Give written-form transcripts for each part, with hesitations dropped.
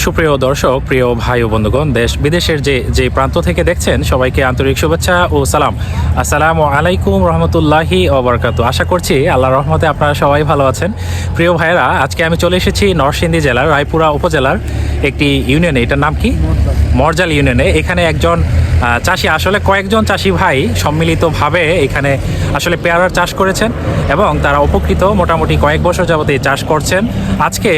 সুপ্রিয় দর্শক, প্রিয় ভাই ও বন্ধুগণ, দেশ বিদেশের যে প্রান্ত থেকে দেখছেন সবাইকে আন্তরিক শুভেচ্ছা ও সালাম। আসসালামু আলাইকুম রহমতুল্লাহি ওয়া বারাকাতু। আশা করছি আল্লাহর রহমতে আপনারা সবাই ভালো আছেন। প্রিয় ভাইরা, আজকে আমি চলে এসেছি নরসিংদী জেলার রায়পুরা উপজেলার একটি ইউনিয়নে। এটার নাম কি? মরজাল ইউনিয়নে। এখানে একজন চাষি, আসলে কয়েকজন চাষি ভাই সম্মিলিতভাবে এখানে আসলে পেয়ারার চাষ করেছেন এবং তারা উপকৃত, মোটামুটি কয়েক বছর যাবত এই চাষ করছেন। আজকে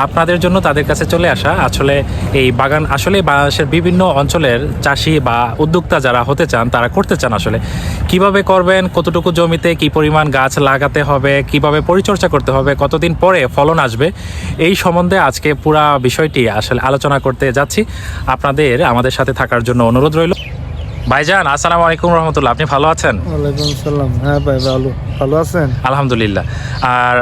আপনাদের জন্য তাদের কাছে চলে আসা। আসলে এই বাগান আসলে বাংলাদেশের বিভিন্ন অঞ্চলের চাষি বা উদ্যোক্তা যারা হতে চান, তারা করতে চান। আসলে কিভাবে করবেন, কতটুকু জমিতে কি পরিমাণ গাছ লাগাতে হবে, কিভাবে পরিচর্যা করতে হবে, কতদিন পরে ফলন আসবে, এই সম্বন্ধে আজকে পুরা বিষয়টি আসলে আলোচনা করতে যাচ্ছি। আপনাদের আমাদের সাথে থাকার জন্য অনুরোধ রইল। ভাইজান, আসসালামু আলাইকুম রহমতুল্লাহ, আপনি ভালো আছেন? ওয়ালাইকুম আসসালাম। হ্যাঁ ভাই, ভালো আছেন? আলহামদুলিল্লাহ। আর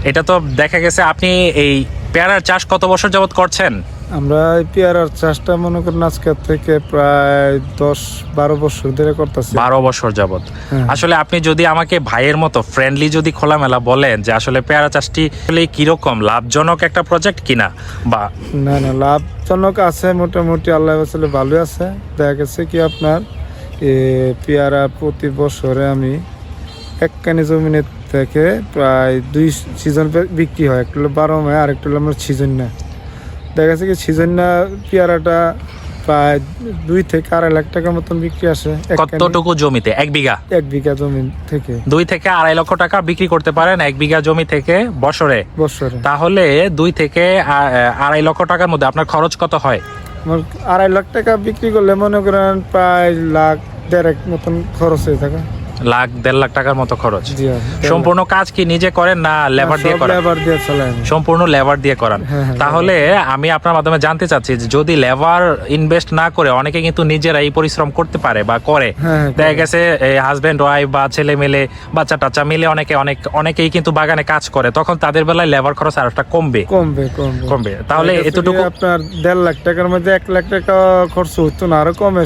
এটা তো দেখা গেছে আপনি এই পেয়ারার চাষ কত বছর যাবত করছেন? আমরা এই পেয়ারার চাষটা মনে করেন আজকে থেকে প্রায় 10-12 বছর ধরে করতেছি। 12 বছর যাবত। আসলে আপনি যদি আমাকে ভাইয়ের মতো ফ্রেন্ডলি যদি খোলামেলা বলেন যে আসলে পেয়ারা চাষটি আসলে কিরকম লাভজনক একটা প্রজেক্ট কিনা, বা না লাভজনক আছে, মোটামুটি আল্লাহ আসলে ভালোই আছে। দেখা গেছে কি আপনার পেয়ারা প্রতি বছরে আমি একখানি জমিনের থেকে প্রায় 2 সিজন বিক্রি হয়। একটা হলো 12 মাস, আর একটা হলো আমার সিজন না। দেখা গেছে কি সিজন না পেয়ারাটা প্রায় 2 থেকে 2.5 লাখ টাকার মতন বিক্রি আসে। কতটুকু জমিতে? 1 বিঘা? 1 বিঘা জমি থেকে 2 থেকে 2.5 লক্ষ টাকা বিক্রি করতে পারেন 1 বিঘা জমি থেকে বছরে। তাহলে 2 থেকে 2.5 লক্ষ টাকার মধ্যে আপনার খরচ কত হয়? আমার 2.5 লাখ টাকা বিক্রি করলে মনে করেন প্রায় 1.5 লাখ মতন খরচ হয়ে থাকে। 1.5 লাখ টাকার মতো খরচ। সম্পূর্ণ কাজ কি নিজে করেন না লেবার দিয়ে করেন? লেবার দিয়ে চালান। সম্পূর্ণ লেবার দিয়ে করান। তাহলে আমি আপনার মাধ্যমে জানতে চাচ্ছি যে যদি লেবার ইনভেস্ট না করে, অনেকে কিন্তু নিজেরাই পরিশ্রম করতে পারে বা করে, দেখা গেছে হাজবেন্ড ওয়াইফ বা ছেলে মেলে বাচ্চা টাচ্চা মিলে অনেকেই কিন্তু বাগানে কাজ করে, তখন তাদের বেলায় লেবার খরচ আরেকটা কমবে। তাহলে এতটুকু আপনার 1.5 লাখ টাকার মধ্যে 1 লাখ টাকা খরচ হতো না, আরো কমে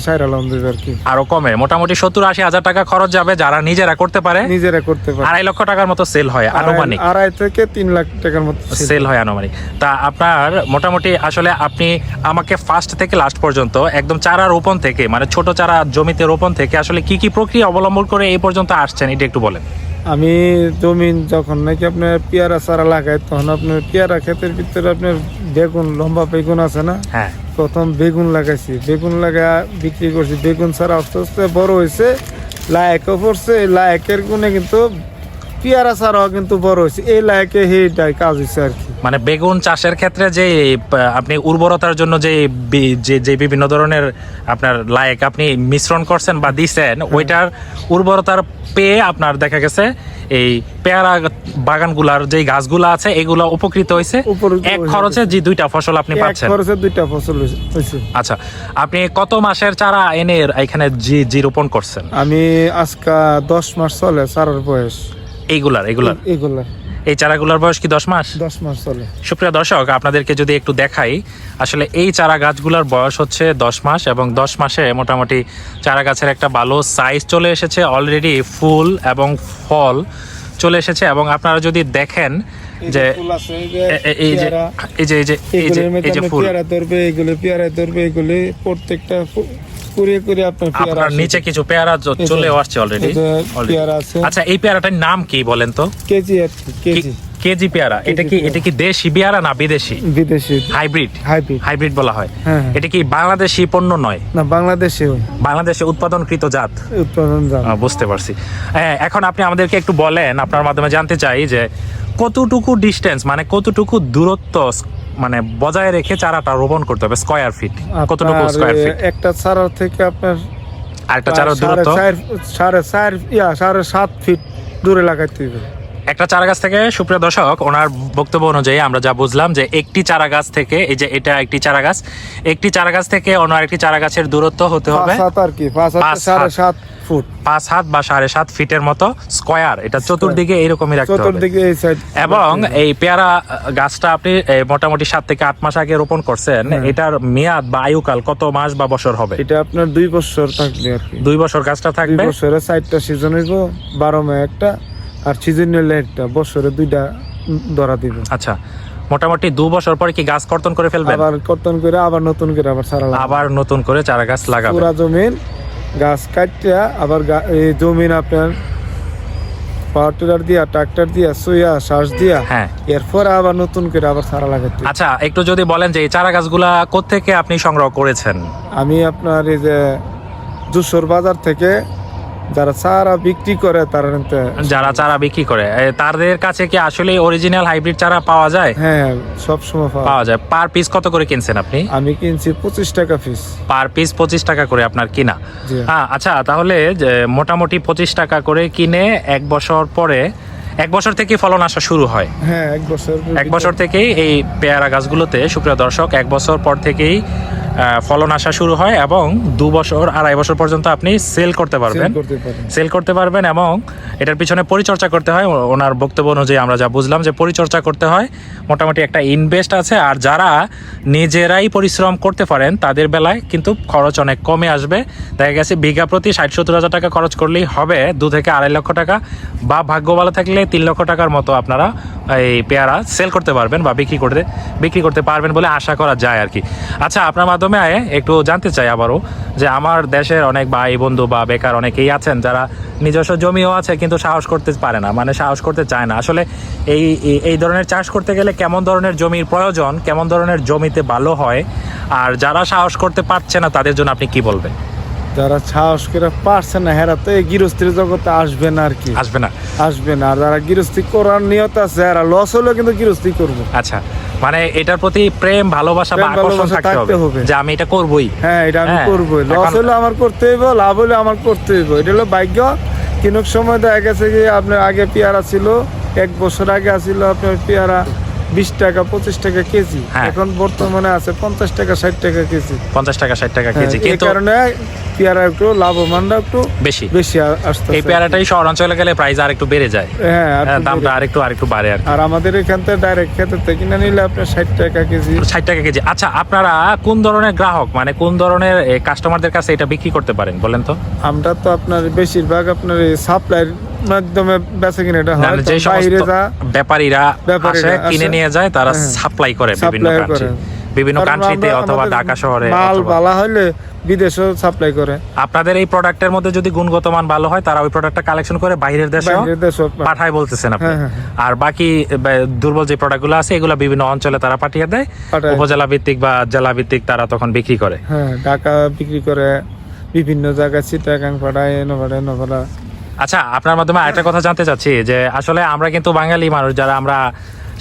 আর কি। আরো কমে মোটামুটি 70-80 হাজার টাকা খরচ যাবে যারা নিজেরা করতে পারে। 2.5 লক্ষ টাকার মতো সেল হয় আনুমানিক। 2.5 থেকে 3 লাখ টাকার মতো সেল হয় আনুমানিক। তা আপনার মোটামুটি আসলে আপনি আমাকে ফার্স্ট থেকে লাস্ট পর্যন্ত একদম চারা রোপণ থেকে, মানে ছোট চারা জমিতে রোপণ থেকে আসলে কি কি প্রক্রিয়া অবলম্বন করে এই পর্যন্ত আসছেন, এটা একটু বলেন। আমি জমিন যখন নাকি আপনার পেয়ারা চারা লাগাই, তখন আপনার পেয়ারা ক্ষেতের ভিতরে আপনার বেগুন, লম্বা বেগুন আছে না? হ্যাঁ। প্রথম বেগুন লাগাইছি, বেগুন লাগা বিক্রি করছি। বেগুন ছাড়া আস্তে আস্তে বড় হয়েছে, লায়কও পড়ছে। লায়কের গুণে কিন্তু পেয়ারা ছাড়াও কিন্তু বড় হয়েছে। এই লায়কে হেটাই কাজ হয়েছে আর কি। মানে বেগুন চাষের ক্ষেত্রে যে আপনি উর্বরতার জন্য যে বিভিন্ন ধরনের আপনার লায়ক আপনি মিশ্রণ করছেন বা দিছেন, ওইটার উর্বরতার পেয়ে আপনার দেখা গেছে এই পেয়ারা বাগানগুলার যে গাছগুলা আছে এগুলো উপকৃত হয়েছে। এক খরচে যে 2টা ফসল আপনি পাচ্ছেন। 2টা ফসল হয়েছে। আচ্ছা, আপনি কত মাসের চারা এনে এখানে জি রোপণ করছেন? আমি আজকে 10 মাস চলে চারার বয়স। এইগুলার এই চারাগুলোর বয়স কি 10 মাস? 10 মাস চলে। সুপ্রিয় দর্শক, আপনাদেরকে যদি একটু দেখাই, আসলে এই চারা গাছগুলোর বয়স হচ্ছে 10 মাস এবং 10 মাসে মোটামুটি চারা গাছের একটা ভালো সাইজ চলে এসেছে, অলরেডি ফুল এবং ফল চলে এসেছে। এবং আপনারা যদি দেখেন যে এই যে ফুল, পেয়ারা ধরবে এগুলি প্রত্যেকটা আপনার নিচে কিছু পেয়ারা চলে আসছে অলরেডি। আচ্ছা, এই পেয়ারাটার নাম কি বলেন তো? কেজি পেয়ারা। এটা কি দেশি পেয়ারা না বিদেশি? হাইব্রিড বলা হয়। এটা কি বাংলাদেশি পণ্য নয়? না, বাংলাদেশে উৎপাদনকৃত জাত। বুঝতে পারছি। এখন আপনি আমাদেরকে একটু বলেন, আপনার মাধ্যমে জানতে চাই যে কতটুকু ডিস্টেন্স, মানে কতটুকু দূরত্ব মানে বজায় রেখে চারাটা রোপণ করতে হবে? স্কয়ার ফিট কতটুকু? স্কয়ার ফিট একটা চারা থেকে আপনার আরেকটা চারার দূরত্ব 7.5 ফিট দূরে লাগাইতে হবে একটা চারা গাছ থেকে। সুপ্রিয় দর্শক, ওনার বক্তব্য অনুযায়ী আমরা যা বুঝলাম যে একটি চারা গাছ থেকে, এই যে এটা একটি চারা গাছ থেকে অন্য আরেকটি চারা গাছের দূরত্ব হতে হবে 5.5 ফুট, 5 হাত বা 7.5 ফিটের মতো স্কয়ার। এটা চতুর্দিকে এইরকমই রাখতে হবে। এবং এই পেয়ারা গাছটা আপনি মোটামুটি 7 থেকে 8 মাস আগে রোপণ করছেন। এটার মেয়াদ বা আয়ুকাল কত মাস বা বছর হবে? এটা আপনার 2 বছর থাকবে আর কি। 2 বছর গাছটা থাকবে। 2 বছরে 4টা সিজন হইব, 12 মাসে একটা, আর সিজন নিলে একটা বছরে 2টা ধরা দিব। আচ্ছা, মোটামুটি 2 বছর পরে কি গাছ কর্তন করে ফেলবেন? আবার কর্তন করে আবার নতুন করে আবার চারা লাগাবো। আবার নতুন করে চারা গাছ লাগাবেন। পুরা জমিন গাছ কাটিয়া আবার এই জমিন আপনার পাওয়ার টিলার দিয়া, ট্রাক্টর দিয়া, সুইয়া, শ্বাস দিয়া, হ্যাঁ। এরপর আবার নতুন করে আবার চারা লাগাতে। আচ্ছা, একটু যদি বলেন যে এই চারা গাছগুলা কোত্থেকে আপনি সংগ্রহ করেছেন? আমি আপনার এই যে যশোর বাজার থেকে যারা চারা বিক্রি করে তারা নিতে। যারা চারা বিক্রি করে তাদের কাছে কি আসলে অরিজিনাল হাইব্রিড চারা পাওয়া যায়? হ্যাঁ, সব সময় পাওয়া যায়। পার পিস কত করে কিনছেন আপনি? আমি কিনছি 25 টাকা পিস। পার পিস 25 টাকা করে আপনার কিনা। জি। আচ্ছা, তাহলে যে মোটামুটি 25 টাকা করে কিনে 1 বছর পরে 1 বছর থেকে ফলন আসা শুরু হয়। হ্যাঁ, 1 বছর থেকেই এই পেয়ারা গাছগুলোতে, সুপ্রিয় দর্শক, 1 বছর পর থেকেই ফলন আসা শুরু হয় এবং 2 বছর 2.5 বছর পর্যন্ত আপনি সেল করতে পারবেন। সেল করতে পারবেন এবং এটার পিছনে পরিচর্যা করতে হয়। ওনার বক্তব্য অনুযায়ী আমরা যা বুঝলাম যে পরিচর্যা করতে হয়, মোটামুটি একটা ইনভেস্ট আছে। আর যারা নিজেরাই পরিশ্রম করতে পারেন তাদের বেলায় কিন্তু খরচ অনেক কমে আসবে। দেখা গেছে বিঘা প্রতি 60-70 হাজার টাকা খরচ করলেই হবে 2 থেকে 2.5 লক্ষ টাকা, বা ভাগ্য ভালো থাকলে 3 লক্ষ টাকার মতো আপনারা এই পেয়ারা সেল করতে পারবেন বা বিক্রি করতে পারবেন বলে আশা করা যায় আর কি। আচ্ছা, আপনার মাধ্যমে একটু জানতে চাই আবারও যে আমার দেশের অনেক ভাই বন্ধু বা বেকার অনেকেই আছেন যারা নিজস্ব জমিও আছে কিন্তু সাহস করতে পারে না, মানে সাহস করতে চায় না। আসলে এই ধরনের চাষ করতে গেলে কেমন ধরনের জমির প্রয়োজন, কেমন ধরনের জমিতে ভালো হয়, আর যারা সাহস করতে পারছে না তাদের জন্য আপনি কি বলবেন? যারা সাহস করে পারছে না হেরা তো এই গৃহস্থির জগতে আসবে না আর কি। আসবে না। আর যারা গৃহস্থী করার নিয়ত আছে এরা লস হলেও কিন্তু গৃহস্থী করবে। আচ্ছা, মানে এটার প্রতি প্রেম ভালোবাসা বা আকর্ষণ থাকতে হবে যে আমি এটা করবই। হ্যাঁ, এটা আমি করবই। লস হলে আমার করতে হইব, লাভ হলে আমার করতে হইব। এটা হলো ভাগ্য। কিন্তু সময় দেখা গেছে কি আপনার আগে পেয়ারা ছিল, 1 বছর আগে ছিল আপনার পেয়ারা 20 টাকা 25 টাকা কেজি, এখন বর্তমানে আছে 50 টাকা 60 টাকা কেজি। 50 টাকা 60 টাকা কেজি। কিন্তু এই কারণে পেয়ারা একটু লাভবানটা একটু বেশি আসছে। এই পেয়ারাটাই শহর অঞ্চলে গেলে প্রাইস আর একটু বেড়ে যায়। হ্যাঁ, দামটা আরেকটু বাড়ে আর আমাদের এখান থেকে ডাইরেক্ট খেতে থেকে কিনে নিলে আপনার 60 টাকা কেজি। 60 টাকা কেজি। আচ্ছা, আপনারা কোন ধরনের গ্রাহক, মানে কোন ধরনের কাস্টমারদের কাছে এটা বিক্রি করতে পারেন বলেন তো? আমরা তো আপনার বেশিরভাগ আপনার সাপ্লাইয়ের মাধ্যমে বেচা কিনাটা হয়। যে সমস্ত ব্যাপারীরা আসে কিনে নিয়ে যায়, তারা সাপ্লাই করে বিভিন্ন কান্ট্রিতে অথবা ঢাকা শহরে। মাল ভালো হলে বিদেশেও সাপ্লাই করে। আপনাদের এই প্রোডাক্টের মধ্যে যদি গুণগত মান ভালো হয় তারা ওই প্রোডাক্টটা কালেকশন করে বাইরের দেশে পাঠায় বলতেছেন আপনি। আর বাকি দুর্বল যে প্রোডাক্টগুলো আছে এগুলো বিভিন্ন অঞ্চলে তারা পাঠিয়ে দেয়, উপজেলা ভিত্তিক বা জেলা ভিত্তিক তারা তখন বিক্রি করে। হ্যাঁ, ঢাকা বিক্রি করে, বিভিন্ন জায়গায় চিটাগাং পাঠায়, নভা। আচ্ছা, আপনার মাধ্যমে আরেকটা কথা জানতে চাচ্ছি যে আসলে আমরা কিন্তু বাঙালি মানুষ যারা আমরা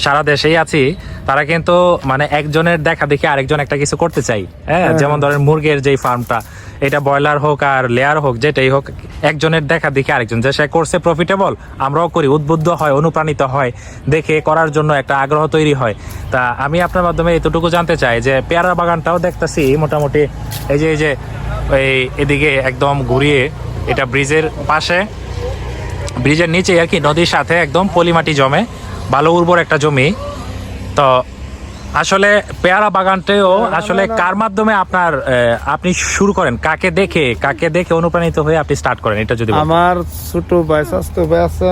সারা দেশেই আছি, তারা কিন্তু মানে একজনের দেখা দেখে আরেকজন একটা কিছু করতে চাই। হ্যাঁ, যেমন ধরেন মুরগির যেই ফার্মটা, এটা ব্রয়লার হোক আর লেয়ার হোক, যেটাই হোক, একজনের দেখা দেখে আরেকজন যে সে করছে প্রফিটেবল, আমরাও করি, উদ্বুদ্ধ হয়, অনুপ্রাণিত হয়, দেখে করার জন্য একটা আগ্রহ তৈরি হয়। তা আমি আপনার মাধ্যমে এতটুকু জানতে চাই যে পেয়ারা বাগানটাও দেখতেছি মোটামুটি এই যে এদিকে একদম ঘুরিয়ে, এটা ব্রিজের পাশে, ব্রিজের নিচে আর কি, নদীর সাথে একদম পলিমাটি জমে, ভালো উর্বর একটা জমি। তো আসলে পেয়ারা বাগানটাও আসলে কার মাধ্যমে আপনি শুরু করেন, কাকে দেখে অনুপ্রাণিত হয়ে আপনি স্টার্ট করেন, এটা যদি আমার ছোট ভাই স্বাস্থ্য ভাই আছে,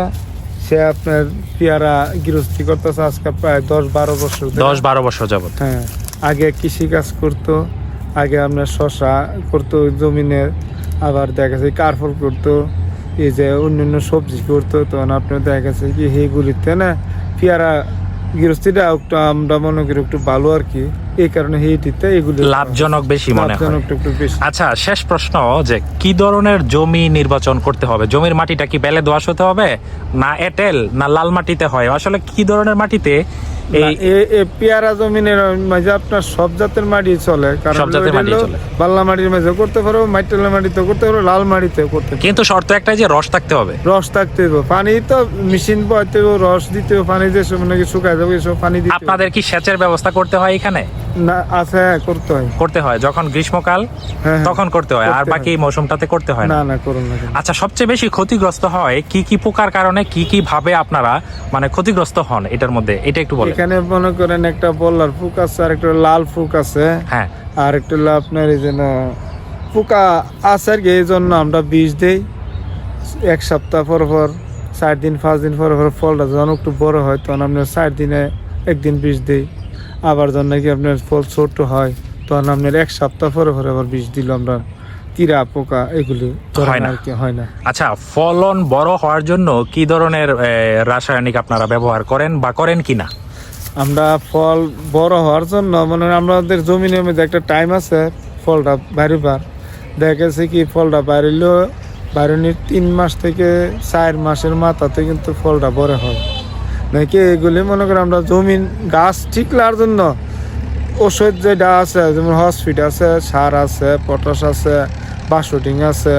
সে আপনার পেয়ারা গৃহস্থী করতেছে আজকে প্রায় 10-12 বছর। 10-12 বছর যাবত। হ্যাঁ, আগে কৃষি কাজ করতো, আগে আপনার শশা করতো জমিনে, আবার দেখা গেছে কারফল করতো, এই যে অন্যান্য সবজি করতো। তখন আপনার দেখা গেছে কি সেইগুলিতে না পেয়ারা গৃহস্থীটা একটু আমরা মনে করি একটু ভালো আর কি, এই কারণে এইটিতে এগুলি লাভজনক বেশি মনে হয়। আচ্ছা, শেষ প্রশ্ন, যে কি ধরনের জমি নির্বাচন করতে হবে? জমির মাটিটা কি বেলে দোআঁশ হতে হবে, না এঁটেল, না লাল মাটিতে হয়? আসলে কি ধরনের মাটিতে এই পেয়ারা জমিনের মাঝে আপনার সব জাতের মাটি চলে, কারণ বাল্লা মাটির মাঝে করতে পারো, মাটিলা মাটিতে করতে পারো, লাল মাটিতেও করতে পারো, কিন্তু শর্ত একটাই যে রস থাকতে হবে। রস থাকতে হবে, পানি তো মেশিন বইতে হবে, রস দিতে হবে, পানি দিয়ে নাকি শুকায় যাবে, এসব পানি দিতে। আপনাদের কি সেচের ব্যবস্থা করতে হয় এখানে? না, আছে, করতে হয় যখন গ্রীষ্মকাল তখন করতে হয়, আর বাকি মৌসুমটাতে করতে হয় না করুন না। আচ্ছা, সবচেয়ে বেশি ক্ষতিগ্রস্ত হয় কি পোকার কারণে, কি ভাবে আপনারা মানে ক্ষতিগ্রস্ত হন এটার মধ্যে, এটা একটু বলেন। এখানে মনে করেন একটা বল্লার ফুক আছে, আর একটা লাল ফুক আছে, হ্যাঁ, আর একটা আপনার এই জন্য পোকা আছে আর কি, এই জন্য আমরা বীজ দেই 1 সপ্তাহ পর 4 দিন 5 দিন পর ফলটা যখন একটু বড় হয় তখন আপনার 4 দিনে একদিন বিষ দিই। আবার যখন নাকি আপনার ফল ছোট হয় তখন আপনার 1 সপ্তাহ পরে পরে আবার বিষ দিল আমরা, কিরা পোকা এগুলি ধরে হয় না না। আর কি, হয় না। আচ্ছা, ফলন বড় হওয়ার জন্য কি ধরনের রাসায়নিক আপনারা ব্যবহার করেন বা করেন কিনা? আমরা ফল বড় হওয়ার জন্য মানে আমাদের জমিনের মধ্যে একটা টাইম আছে ফলটা বাইরবার, দেখা গেছে কি ফলটা বাইরনির 3 মাস থেকে 4 মাসের মাথাতে কিন্তু ফলটা বড় হয় নাকি। এগুলি মনে করেন আমরা জমিন গাছ ঠিক লাগার জন্য ওষুধ যেটা আছে, যেমন হসপিট আছে, সার আছে, পটাশ আছে, বাসটিং আছে,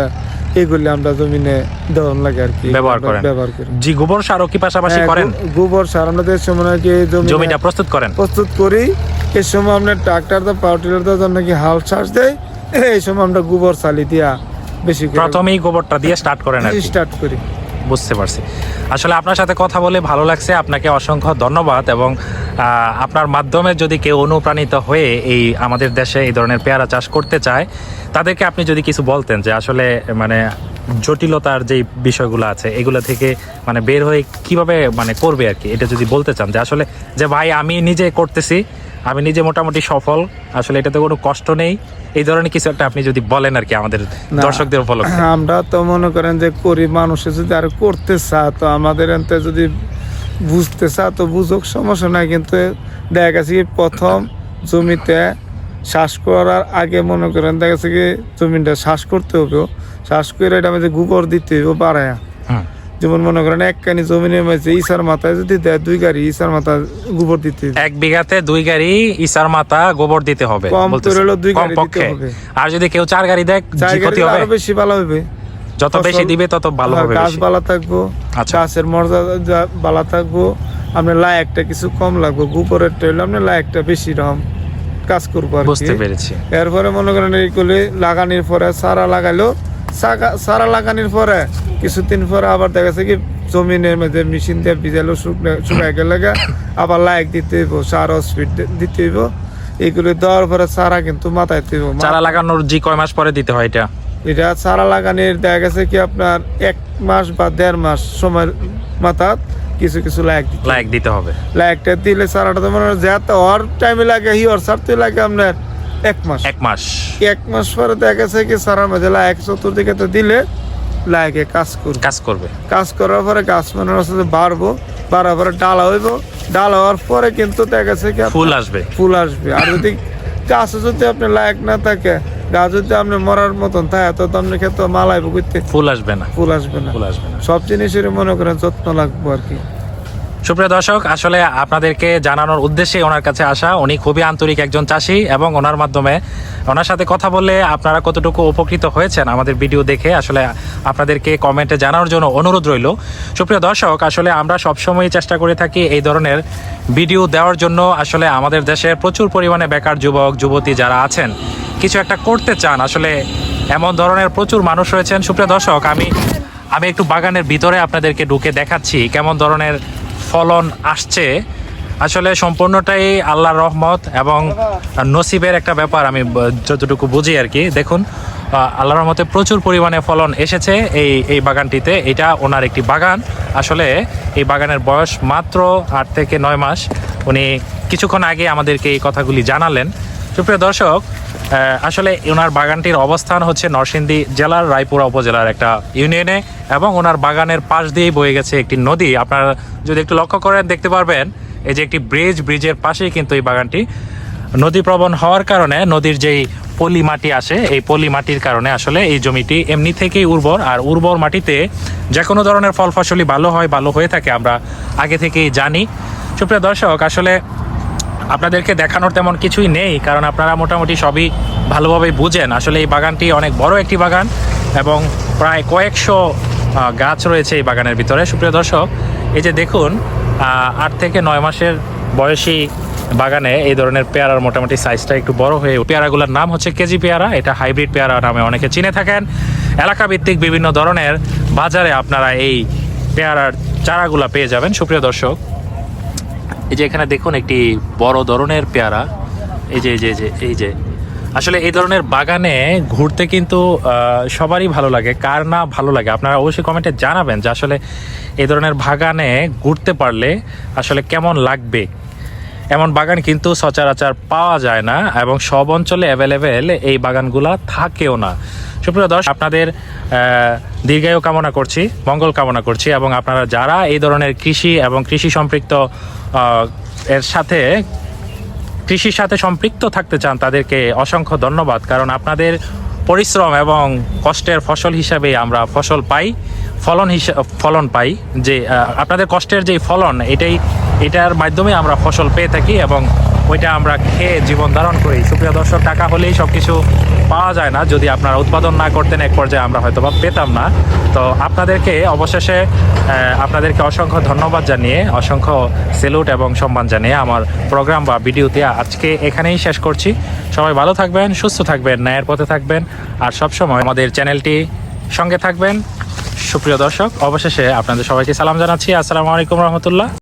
এগুলি আমরা জমিনে দেওয়ান লাগে আর কি, ব্যবহার করেন? ব্যবহার করি। জি, গোবর সারও কি পাশাপাশি হ্যাঁ, করেন? গোবর সার আমরা যে সময় নাকি জমিটা প্রস্তুত করেন? প্রস্তুত করি, এই সময় আমরা ট্রাক্টর দা পাওয়ার টিলার দা যখন নাকি হাল চাষ দেয়, এই সময় আমরা গোবর চালি দিয়া বেশি করে প্রথমেই গোবরটা দিয়ে স্টার্ট করেন আর কি? স্টার্ট করি। বুঝতে পারছি। আসলে আপনার সাথে কথা বলে ভালো লাগছে, আপনাকে অসংখ্য ধন্যবাদ। এবং আপনার মাধ্যমে যদি কেউ অনুপ্রাণিত হয়ে এই আমাদের দেশে এই ধরনের পেয়ারা চাষ করতে চায়, তাদেরকে আপনি যদি কিছু বলতেন যে আসলে মানে জটিলতার যে বিষয়গুলো আছে এগুলো থেকে মানে বের হয়ে কিভাবে মানে করবে আর কি, এটা যদি বলতে চান যে আসলে যে ভাই আমি নিজে করতেছি, আমি নিজে মোটামুটি সফল, আসলে এটাতে কোনো কষ্ট নেই, এই ধরনের কিছু একটা আপনি যদি বলেন আর কি আমাদের না, দর্শকদের উপলক্ষে। আমরা তো মনে করেন যে করি, মানুষে যদি আর করতে চা তো আমাদের এনতে যদি বুঝতে চা তো বুঝুক, সমস্যা নাই। কিন্তু দেখা গেছে কি প্রথম জমিতে শ্বাস করার আগে মনে করেন দেখা গেছে কি জমিটা শ্বাস করতে হবে, শ্বাস করে এটা আমাদের গোবর দিতে হবে বাড়ায়া। হুম। যেমন মনে করেন 1 কানি জমিনের মাঝে ইসার মাথায় যদি দেয় 2 গাড়ি ইসার মাথা গোবর দিতে হবে। 1 বিঘাতে 2 গাড়ি ইসার মাথা গোবর দিতে হবে কম বলতেছেন? করে হলেও 2 গাড়ি দিতে কমপক্ষে। হবে। আর যদি কেউ 4 গাড়ি দেয় 4 গাড়ি ক্ষতি হবে? আরো বেশি ভালো হবে, যত বেশি দিবে তত ভালো হবে। গাছ বেশি। ভালো থাকবো, আচ্ছা। গাছের মর্যাদা ভালো থাকবো, আপনার লায়কটা কিছু কম লাগবে, গোবরের টাইলে আপনার লায়কটা বেশি রকম কাজ করবো আর কি। বুঝতে পেরেছি। এরপরে মনে করেন এইগুলি লাগানোর পরে চারা লাগাইলো, চারা লাগানোর পরে কিছুদিন পরে আবার দেখা যাচ্ছে কি জমিনের মধ্যে মেশিন দিয়ে ভিজালো, শুকাই গেলে আবার লায়ক দিতে হইব, সার স্পিড দিতে হইব। এইগুলি দেওয়ার পরে চারা কিন্তু মাথায় দিতে হইব। চারা লাগানোর জি কয় মাস পরে দিতে হয় এটা? এটা চারা লাগানোর দেখা গেছে কি আপনার 1 মাস বা 1.5 মাস সময় মাথা কিছু কিছু লাইক দিতে হবে। লাইকটা দিলে চারাটা তো মনে হয় যেতে ওর টাইমে লাগে, হিওর ছাড়তে লাগে আপনার 1 মাস। 1 মাস। 1 মাস পরে দেখা গেছে কি চারার মধ্যে লাইক চতুর্দিকে তো দিলে লাইকে কাজ করবে। কাজ করার পরে গাছ মনে হচ্ছে বাড়বো, বাড়ার পরে ডালা হইব, ডালা হওয়ার পরে কিন্তু দেখা গেছে কি ফুল আসবে। আর যদি গাছে যদি আপনার লাইক না থাকে, গাছ যদি আপনি মরার মতন থাকে তো আপনি ক্ষেত্রে মালাইব করতে, ফুল আসবে না। ফুল আসবে না। ফুল আসবে না। সব জিনিসের মনে করেন যত্ন লাগবে আর কি। সুপ্রিয় দর্শক, আসলে আপনাদেরকে জানানোর উদ্দেশ্যে ওনার কাছে আসা। উনি খুবই আন্তরিক একজন চাষি এবং ওনার মাধ্যমে ওনার সাথে কথা বলে আপনারা কতটুকু উপকৃত হয়েছেন আমাদের ভিডিও দেখে আসলে আপনাদেরকে কমেন্টে জানানোর জন্য অনুরোধ রইল। সুপ্রিয় দর্শক, আসলে আমরা সবসময় চেষ্টা করে থাকি এই ধরনের ভিডিও দেওয়ার জন্য। আসলে আমাদের দেশে প্রচুর পরিমাণে বেকার যুবক যুবতী যারা আছেন, কিছু একটা করতে চান, আসলে এমন ধরনের প্রচুর মানুষ রয়েছেন। সুপ্রিয় দর্শক, আমি একটু বাগানের ভিতরে আপনাদেরকে ঢুকে দেখাচ্ছি কেমন ধরনের ফলন আসছে। আসলে সম্পূর্ণটাই আল্লাহর রহমত এবং নসিবের একটা ব্যাপার, আমি যতটুকু বুঝি আর কি। দেখুন, আল্লাহর রহমতে প্রচুর পরিমাণে ফলন এসেছে এই বাগানটিতে। এটা ওনার একটি বাগান। আসলে এই বাগানের বয়স মাত্র 8 থেকে 9 মাস। উনি কিছুক্ষণ আগে আমাদেরকে এই কথাগুলি জানালেন। সুপ্রিয় দর্শক, আসলে ওনার বাগানটির অবস্থান হচ্ছে নরসিংদী জেলার রায়পুরা উপজেলার একটা ইউনিয়নে এবং ওনার বাগানের পাশ দিয়েই বয়ে গেছে একটি নদী। আপনারা যদি একটু লক্ষ্য করেন দেখতে পারবেন এই যে একটি ব্রিজের পাশেই কিন্তু এই বাগানটি। নদী প্রবণ হওয়ার কারণে নদীর যেই পলি মাটি আসে, এই পলি মাটির কারণে আসলে এই জমিটি এমনি থেকেই উর্বর। আর উর্বর মাটিতে যে কোনো ধরনের ফল ফসলই ভালো হয়ে থাকে, আমরা আগে থেকেই জানি। সুপ্রিয় দর্শক, আসলে আপনাদেরকে দেখানোর তেমন কিছুই নেই, কারণ আপনারা মোটামুটি সবই ভালোভাবেই বুঝেন। আসলে এই বাগানটি অনেক বড় একটি বাগান এবং প্রায় কয়েকশো গাছ রয়েছে এই বাগানের ভিতরে। সুপ্রিয় দর্শক, এই যে দেখুন, 8 থেকে 9 মাসের বয়সী বাগানে এই ধরনের পেয়ারার মোটামুটি সাইজটা একটু বড় হয়ে, পেয়ারাগুলোর নাম হচ্ছে কেজি পেয়ারা। এটা হাইব্রিড পেয়ারা নামে অনেকে চিনে থাকেন। এলাকা ভিত্তিক বিভিন্ন ধরনের বাজারে আপনারা এই পেয়ারার চারাগুলা পেয়ে যাবেন। সুপ্রিয় দর্শক, এই যে এখানে দেখুন একটি বড় ধরনের পেয়ারা। এই যে আসলে এই ধরনের বাগানে ঘুরতে কিন্তু সবারই ভালো লাগে। কার না ভালো লাগে আপনারা অবশ্যই কমেন্টে জানাবেন যে আসলে এই ধরনের বাগানে ঘুরতে পারলে আসলে কেমন লাগবে। এমন বাগান কিন্তু সচরাচর পাওয়া যায় না এবং সব অঞ্চলে অ্যাভেলেবেল এই বাগানগুলা থাকেও না। সুপ্রিয় দর্শক, আপনাদের দীর্ঘায়ু কামনা করছি, মঙ্গল কামনা করছি এবং আপনারা যারা এই ধরনের কৃষি এবং কৃষি সম্পৃক্ত এর সাথে কৃষির সাথে সম্পৃক্ত থাকতে চান তাদেরকে অসংখ্য ধন্যবাদ, কারণ আপনাদের পরিশ্রম এবং কষ্টের ফসল হিসাবে আমরা ফলন পাই, যে আপনাদের কষ্টের যে ফলন এটার মাধ্যমে আমরা ফসল পেয়ে থাকি এবং ওইটা আমরা খেয়ে জীবন ধারণ করি। সুপ্রিয় দর্শক, টাকা হলেই সব কিছু পাওয়া যায় না, যদি আপনারা উৎপাদন না করতেন এক পর্যায়ে আমরা হয়তো বা পেতাম না। তো আপনাদেরকে অবশেষে আপনাদেরকে অসংখ্য ধন্যবাদ জানিয়ে, অসংখ্য সেলুট এবং সম্মান জানিয়ে আমার প্রোগ্রাম বা ভিডিওতে আজকে এখানেই শেষ করছি। সবাই ভালো থাকবেন, সুস্থ থাকবেন, ন্যায়ের পথে থাকবেন আর সবসময় আমাদের চ্যানেলটি সঙ্গে থাকবেন। সুপ্রিয় দর্শক, অবশেষে আপনাদের সবাইকে সালাম জানাচ্ছি। আসসালামু আলাইকুম রহমতুল্লাহ।